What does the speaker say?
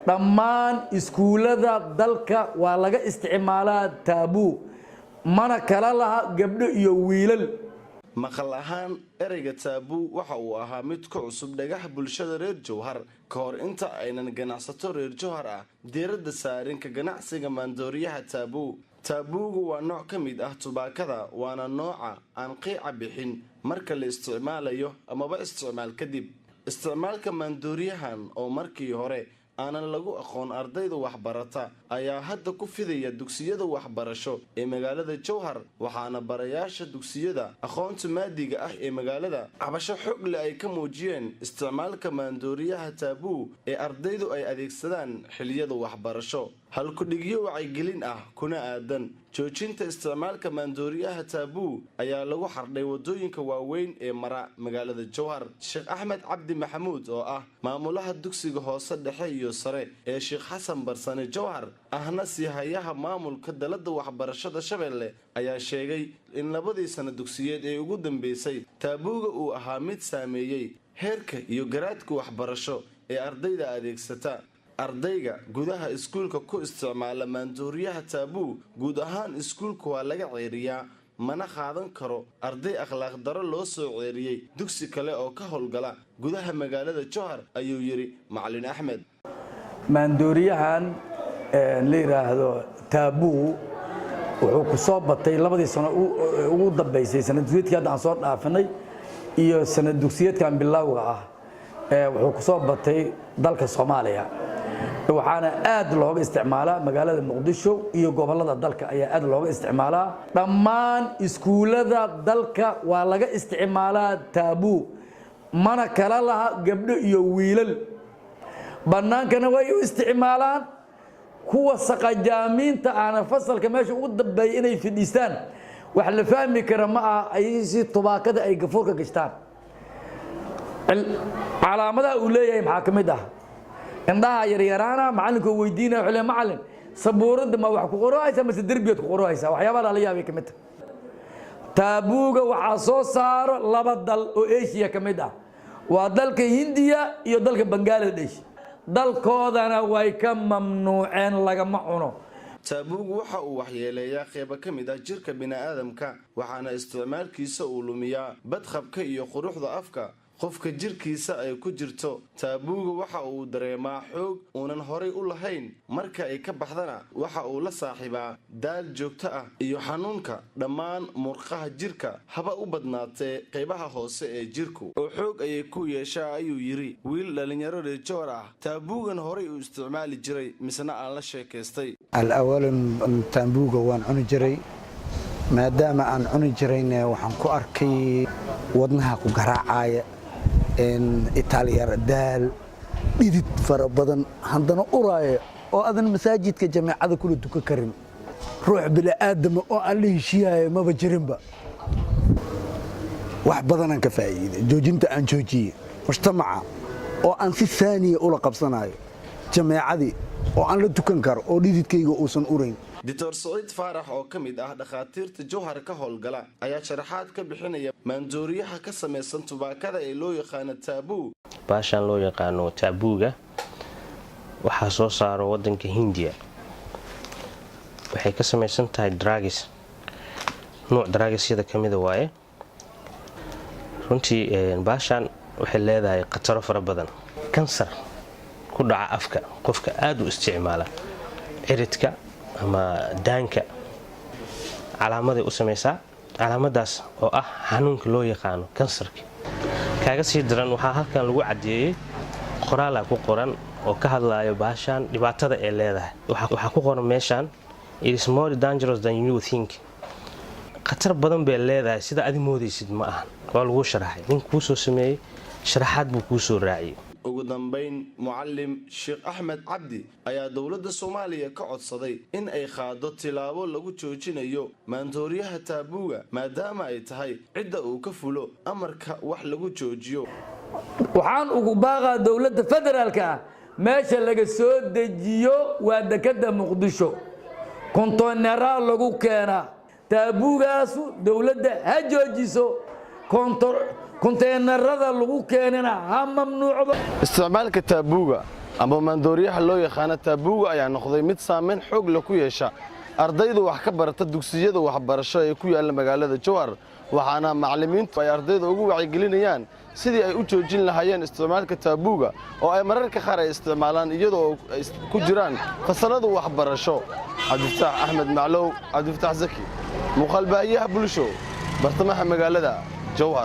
dhammaan iskuulada dalka waa laga isticmaalaa taabuu mana kala laha gabdho iyo wiilal maqal ahaan ereyga taabuu waxa uu ahaa mid ku cusub dhagaha bulshada reer Jowhar ka hor inta aynan ganacsato reer Jowhar ah diiradda saarin ka ganacsiga maandooriyaha taabuugu waa nooc ka mid ah tubaakada waana nooca aan qiica bixin marka la isticmaalayo amaba isticmaal kadib isticmaalka maandooriyahan oo markii hore aanan lagu aqoon ardayda waxbarata ayaa hadda ku fidaya dugsiyada waxbarasho ee magaalada Jowhar waxaana barayaasha dugsiyada aqoonta maadiga ah ee magaalada cabasho xog leh ay ka muujiyeen isticmaalka maandooriyaha taabuu ee ardaydu ay adeegsadaan xilliyada waxbarasho halku dhigyo wacyigelin ah kuna aadan joojinta isticmaalka maandooriyaha taabuu ayaa lagu xardhay wadooyinka waaweyn ee mara magaalada Jowhar Sheekh Axmed Cabdi Maxamuud oo ah maamulaha dugsiga hoose dhexe iyo sare ee Sheekh Xasan Barsane Jowhar ahna sihayaha maamulka dalada waxbarashada Shabeelle ayaa sheegay in labadii sano dugsiyeed ee ugu dambeysay taabuuga uu ahaa mid saameeyay heerka iyo garaadka waxbarasho ee ardayda adeegsata ardayga gudaha iskuulka ku isticmaala maandooriyaha taabuu guud ahaan iskuulka waa laga ceeriyaa mana qaadan karo arday akhlaaq daro loo soo ceeriyay dugsi kale oo ka howlgala gudaha magaalada Jowhar ayuu yiri Macallin Axmed maandooriyahan la yiraahdo taabuu wuxuu ku soo batay labadii sano ugu dambeysay sanad dugsiyeedkii aan soo dhaafanay iyo sanad dugsiyeedkan bilowga ah wuxuu ku soo batay dalka Soomaaliya waxaana aad looga isticmaalaa magaalada Muqdisho iyo gobolada dalka ayaa aad looga isticmaalaa dhammaan iskuulada dalka waa laga isticmaalaa taabuu mana kala laha gabdho iyo wiilal banaankana way u isticmaalaan kuwa saqajaamiinta aan fasalka meesha ugu dambeeyay inay fidistaan wax la fahmi kara ma ah ay si tubaakada ay gafuurka gashtaan calaamadaha uu leeyahay maxaa kamid ah indhaha yaryaraana macalinku weydiinaa wuxuu leeyahay macallin sabuurada ma wax ku qoraysa mise darbiyeed ku qoraysa waxyaabaha la yaabay kamid taabuuga waxa soo saaro laba dal oo Asia kamid ah waa dalka Hindiya iyo dalka Bangladesh dalkoodana way ka mamnuuceen lagama cuno taabuugu waxa uu waxyeeleeyaa qayb ka mid ah jirka bini'aadamka waxaana isticmaalkiisa uu lumiyaa badqabka iyo quruxda afka qofka jirkiisa ay ku jirto taabuuga waxa uu dareemaa xoog uunan horay u lahayn marka ay ka baxdana waxa uu la saaxiibaa daal joogto ah iyo xanuunka dhammaan murqaha jirka haba u badnaatee qaybaha hoose ee jirku oo xoog ay ku yeeshaa ayuu yiri wiil dhalinyaro reer Jowhar ah taabuugan horay u isticmaali jiray misna aan la sheekaystay al-awalan taabuuga waan cuni jiray maadaama aan cuni jirayna waxaan ku arkay wadnaha ku garaacaya Italiya daal dhidid fara badan handana uraaya oo adan masaajidka jamaacada kula duka karin ruux bila aadam oo aan la heshiiyay ma bajirinba wax badan aan ka faa'iiday joojinta aan joojiyay mujtamaca oo aan si saaniya ula qabsanayo jamaacadii oo aan la dukan karo oo dhididkayga uusan urayn Dr. Said Farax oo kamid ah dhakhaatiirta Jowhar ka howlgala ayaa sharaxaad ka bixinaya maandooriyaha ka sameeysan tubaakada ee loo yaqaan taabuu baashan loo yaqaan taabuuga waxa soo saaro wadanka Hindiya waxay ka sameeysan tahay drugs nooc drugsyada kamid ah waaye runtii baashan waxay leedahay khataro fara badan kansar ku dhaca afka qofka aad u isticmaala ciridka ama daanka calaamad ay u sameeysaa calaamadaas oo ah xanuunka loo yaqaan kansarka kaaga sii daran waxa halkan lagu cadeeyay qoraal ku qoran oo ka hadlayo baashan dhibaatada ay leedahay waxa ku qoran meeshan it is more dangerous than you think khatar badan bay leedahay sida aad moodaysid ma ahan waa lagu sharaxay nin ku soo sameeyay sharaxaad buu ku soo raaciyay ugu dambeyn Macallin Sheekh Axmed Cabdi ayaa dawladda Soomaaliya ka codsaday in ay qaado tilaabo lagu joojinayo maandooriyaha taabuuga maadaama ay tahay cidda uu ka fulo amarka wax lagu joojiyo waxaan ugu baaqaa dawladda federaalka meesha laga soo dejiyo waa dekada Muqdisho kontoonera lagu keenaa taabuugaas dawladda ha joojiso konteenarada lagu keenana ha mamnuucdo isticmaalka taabuuga ama maandooriyaha loo yaqaano taabuuga ayaa noqday mid saameyn xoog leh ku yeesha ardayda wax ka barata dugsiyada waxbarasho ee ku yaalla magaalada Jowhar waxaana macallimiintu ay ardayda ugu wacyigelinayaan sidii ay u joojin lahaayeen isticmaalka taabuuga oo ay mararka qaar ay isticmaalaan iyadoo ay ku jiraan fasalada waxbarasho. Cabdifataax Axmed Maclow, Cabdifataax Zaki, muuqaal baahiyaha bulsho bartamaha magaalada Jowhar.